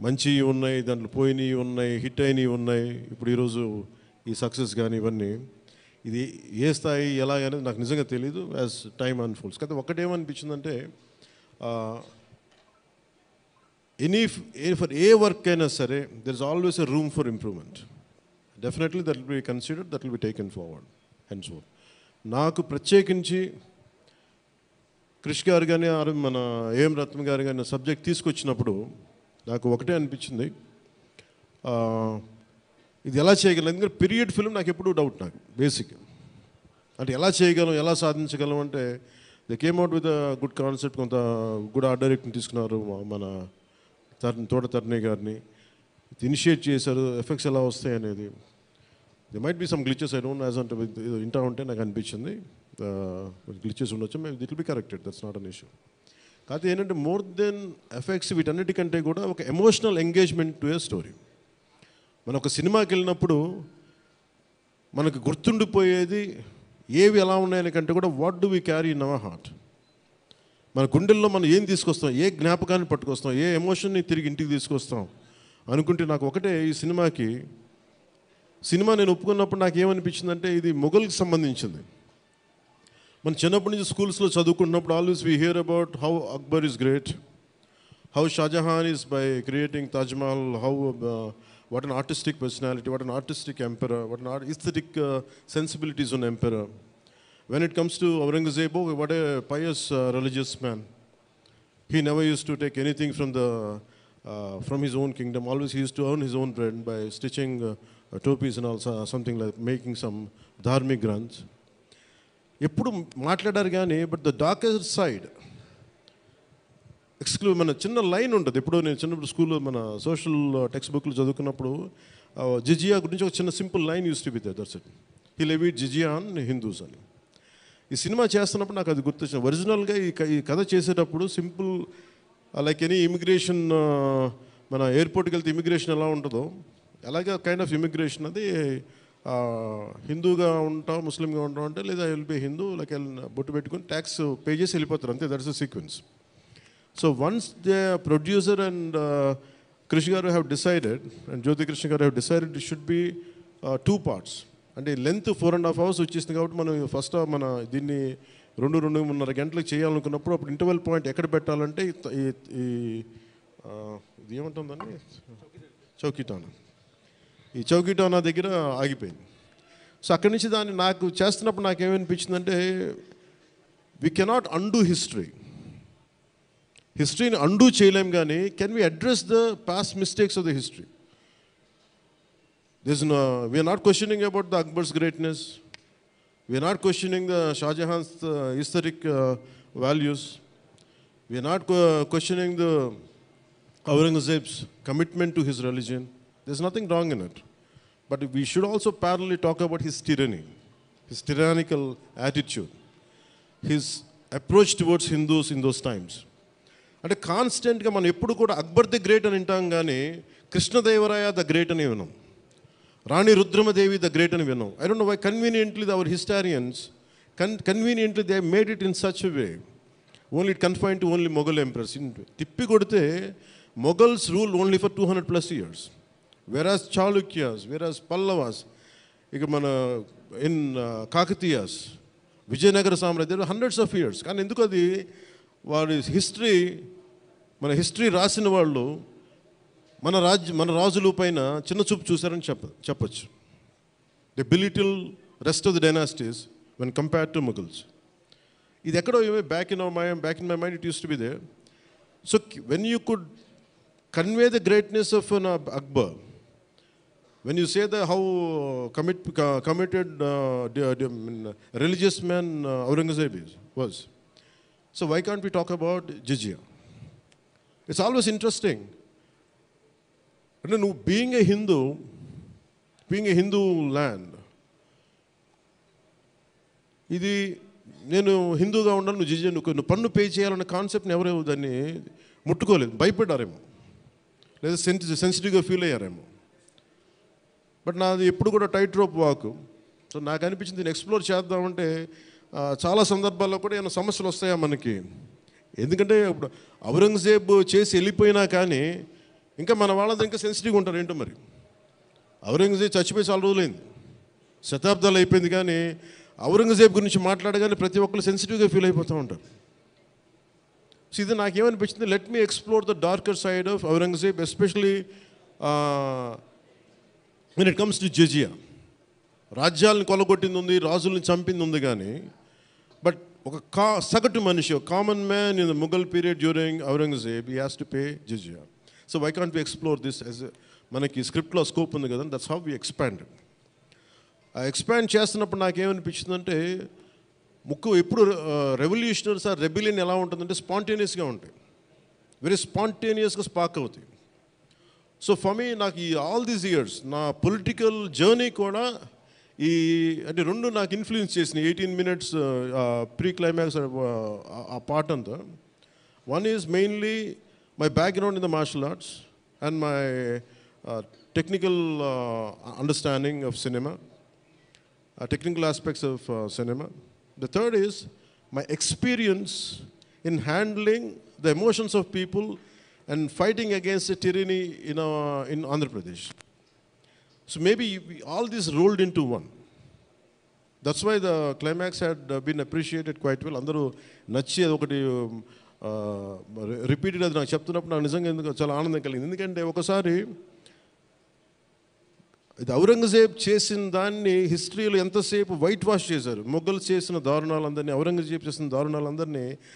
మంచి ఉన్నాయి, దాంట్లో పోయినవి ఉన్నాయి, హిట్ అయినవి ఉన్నాయి. ఇప్పుడు ఈరోజు ఈ సక్సెస్ కానీ ఇవన్నీ ఇది ఏ స్థాయి ఎలాగనేది నాకు నిజంగా తెలియదు యాజ్ టైమ్ అన్ఫోల్డ్స్. కానీ ఒకటేమనిపించిందంటే ఫర్ ఏ వర్క్ అయినా సరే there is always a room for improvement. Definitely that will be considered, that will be taken forward and so. నాకు ప్రత్యేకించి క్రిష్ గారు కానీ మన ఏఎం రత్నం గారు కానీ సబ్జెక్ట్ తీసుకొచ్చినప్పుడు నాకు ఒకటే అనిపించింది, ఇది ఎలా చేయగలం. ఎందుకంటే పీరియడ్ ఫిల్మ్ నాకు ఎప్పుడూ డౌట్, నాకు బేసిక్ అంటే ఎలా చేయగలం, ఎలా సాధించగలం అంటే they came out with good concept. కొంత గుడ్ ఆర్ట్ డైరెక్ట్ని తీసుకున్నారు, మన తోట తరుణి గారిని ఇనిషియేట్ చేశారు. ఎఫెక్ట్స్ ఎలా వస్తాయి అనేది they might be some glitches, I don't as అంటే వింటా ఉంటే నాకు అనిపించింది గ్లిచెస్ ఉండొచ్చు, మేము it will be corrected, that's not an issue. కాకపోతే ఏంటంటే మోర్ దెన్ ఎఫెక్ట్స్ వీటన్నిటికంటే కూడా ఒక emotional engagement to a story. మనం ఒక సినిమాకి వెళ్ళినప్పుడు మనకు గుర్తుండిపోయేది ఏవి ఎలా ఉన్నాయని కంటే కూడా what do we carry in our heart. మన గుండెల్లో మనం ఏం తీసుకొస్తాం, ఏ జ్ఞాపకాన్ని పట్టుకొస్తాం, ఏ ఎమోషన్ని తిరిగి ఇంటికి తీసుకొస్తాం అనుకుంటే నాకు ఒకటే ఈ సినిమా నేను ఒప్పుకున్నప్పుడు నాకు ఏమనిపించిందంటే ఇది మొఘల్కి సంబంధించింది. మన చిన్నప్పటి నుంచి స్కూల్స్లో చదువుకున్నప్పుడు always we hear about how Akbar is great, how Shah Jahan is by creating Taj Mahal, how what an artistic personality, what an artistic emperor, what an aesthetic sensibilities on emperor. When it comes to Aurangzeb, what a pious religious man. He never used to take anything from his own kingdom. Always he used to earn his own bread by stitching topis and also something like making some dharmic granths. ఎప్పుడు మాట్లాడారు కానీ but the darkest side మన చిన్న line ఉంటుంది. ఎప్పుడో నేను చిన్నప్పుడు స్కూల్లో మన సోషల్ టెక్స్ట్ బుక్లు చదువుకున్నప్పుడు జిజియా గురించి ఒక చిన్న simple line use to be there, that's it. He levied జిజియా ఆన్ హిందూస్ అని. ఈ సినిమా చేస్తున్నప్పుడు నాకు అది గుర్తొచ్చింది. ఒరిజినల్గా ఈ కథ చేసేటప్పుడు సింపుల్ లైక్ ఎనీ ఇమిగ్రేషన్, మన ఎయిర్పోర్ట్కి వెళ్తే ఇమిగ్రేషన్ ఎలా ఉంటుందో అలాగే కైండ్ ఆఫ్ ఇమిగ్రేషన్ అది. హిందూగా ఉంటాం, ముస్లింగా ఉంటాం అంటే లేదా విల్ బి హిందూ లైక్ బొట్టు పెట్టుకుని ట్యాక్స్ పే చేసి వెళ్ళిపోతారు, అంతే. That's the sequence. So once the producer and Krish garu have decided, and Jyoti Krishna garu have decided it should be 2 parts. అంటే లెంత్ 4.5 hours వచ్చేసింది కాబట్టి మనం ఫస్ట్ మన దీన్ని 2-2.5 గంటలకు చేయాలనుకున్నప్పుడు అప్పుడు ఇంటర్వెల్ పాయింట్ ఎక్కడ పెట్టాలంటే ఇది ఏమంటుందండి, చౌకీటానా, ఈ చౌకీటానా దగ్గర ఆగిపోయింది. సో అక్కడి నుంచి దాన్ని నాకు చేస్తున్నప్పుడు నాకేమనిపించిందంటే వీ కెనాట్ అండూ హిస్టరీని అండూ చేయలేం, కానీ can we address the past mistakes of the history. We are not questioning about the Akbar's greatness, we are not questioning the Shahjahan's historic values, we are not questioning the Aurangzeb's commitment to his religion. There is nothing wrong in it, but we should also parallelly talk about his tyranny, his tyrannical attitude, his approach towards Hindus in those times. అంటే కాన్స్టెంట్గా మనం ఎప్పుడు కూడా Akbar the great అని వింటాం, కానీ Krishnadevaraya the great అని విన్నాం, రాణి రుద్రమదేవి ద గ్రేట్ అని విన్నాం. I don't know why conveniently our historians conveniently they made it in such way only it confine to only Mughal emperors. తిప్పి కొడితే Mughals rule only for 200+ years, వెరాజ్ చాళుక్యాస్, వెరాజ్ పల్లవాస్, ఇక మన ఇన్ కాకతీయాస్, విజయనగర సామ్రాజ్యం hundreds of years. కానీ ఎందుకు అది వారి మన హిస్టరీ రాసిన వాళ్ళు మన రాజుల పైన చిన్న చూపు చూశారని చెప్పచ్చు. The belittle rest of the dynasties when compared to Mughals. ఇది ఎక్కడో back in my mind it use to be there. So when you could convey the greatness of an Akbar, when you say that how committed religious man Aurangzeb was, so why can't we talk about jizya? It's always interesting. And being a Hindu land, ఇది నేను హిందూగా ఉన్నాను, నువ్వు జిజియా నువ్వు పన్ను pay చేయాలన్న కాన్సెప్ట్ని ఎవరు దాన్ని ముట్టుకోలేదు, భయపడ్డారేమో, లేదా సెన్సిటివ్గా ఫీల్ అయ్యారేమో. బట్ నాది ఎప్పుడు కూడా టైట్ రోప్ వాక్. సో నాకు అనిపించింది దీన్ని ఎక్స్ప్లోర్ చేద్దామంటే చాలా సందర్భాల్లో కూడా ఏమైనా సమస్యలు వస్తాయా మనకి. ఎందుకంటే ఇప్పుడు ఔరంగజేబ్ చేసి వెళ్ళిపోయినా కానీ ఇంకా మన వాళ్ళంతా ఇంకా సెన్సిటివ్గా ఉంటారు ఏంటో మరి. ఔరంగజేబ్ చచ్చిపోయి చాలా రోజులైంది, శతాబ్దాలు అయిపోయింది, కానీ ఔరంగజేబ్ గురించి మాట్లాడగానే ప్రతి ఒక్కరు సెన్సిటివ్గా ఫీల్ అయిపోతూ ఉంటారు. సో ఇది నాకేమనిపించింది, let me explore the darker side of Aurangzeb, especially when it comes to jizya. రాజ్యాలను కొలగొట్టింది ఉంది, రాజుల్ని చంపింది ఉంది, కానీ బట్ ఒక సగటు మనిషి, common man in the Mughal period during Aurangzeb, he has to pay జజియా. So why can't we explore this as మనకి స్క్రిప్ట్లో స్కోప్ ఉంది కదా, దట్స్ హౌ వి ఎక్స్పాండ్. ఆ ఎక్స్పాండ్ చేస్తున్నప్పుడు నాకేమనిపించిందంటే, ఎప్పుడు రెవల్యూషనరీస్ ఆ రెబిలియన్ ఎలా ఉంటుందంటే స్పాంటేనియస్గా ఉంటాయి, వెరీ స్పాంటేనియస్గా స్పార్క్ అవుతాయి. సో ఫర్ మీ నాకు ఈ ఆల్ దీస్ ఇయర్స్ నా పొలిటికల్ జర్నీ కూడా అంటే రెండు నాకు ఇన్ఫ్లుయెన్స్ చేసినాయి. 18 minutes ప్రీ క్లైమాక్స్ ఆ పార్ట్ అంతా. One is mainly my background in the martial arts and my technical understanding of cinema, technical aspects of cinema. The third is my experience in handling the emotions of people and fighting against the tyranny in Andhra Pradesh. So maybe all this rolled into one. That's why the climax had been appreciated quite well. Andaru nachi adokati repeated అది నాకు చెప్తున్నప్పుడు నాకు నిజంగా ఎందుకు చాలా ఆనందం కలిగింది. ఎందుకంటే ఒకసారి ఇది ఔరంగజేబ్ చేసిన దాన్ని హిస్టరీలో ఎంతసేపు వైట్ వాష్ చేశారు. మొఘల్స్ చేసిన దారుణాలందరినీ, ఔరంగజేబ్ చేసిన దారుణాలందరినీ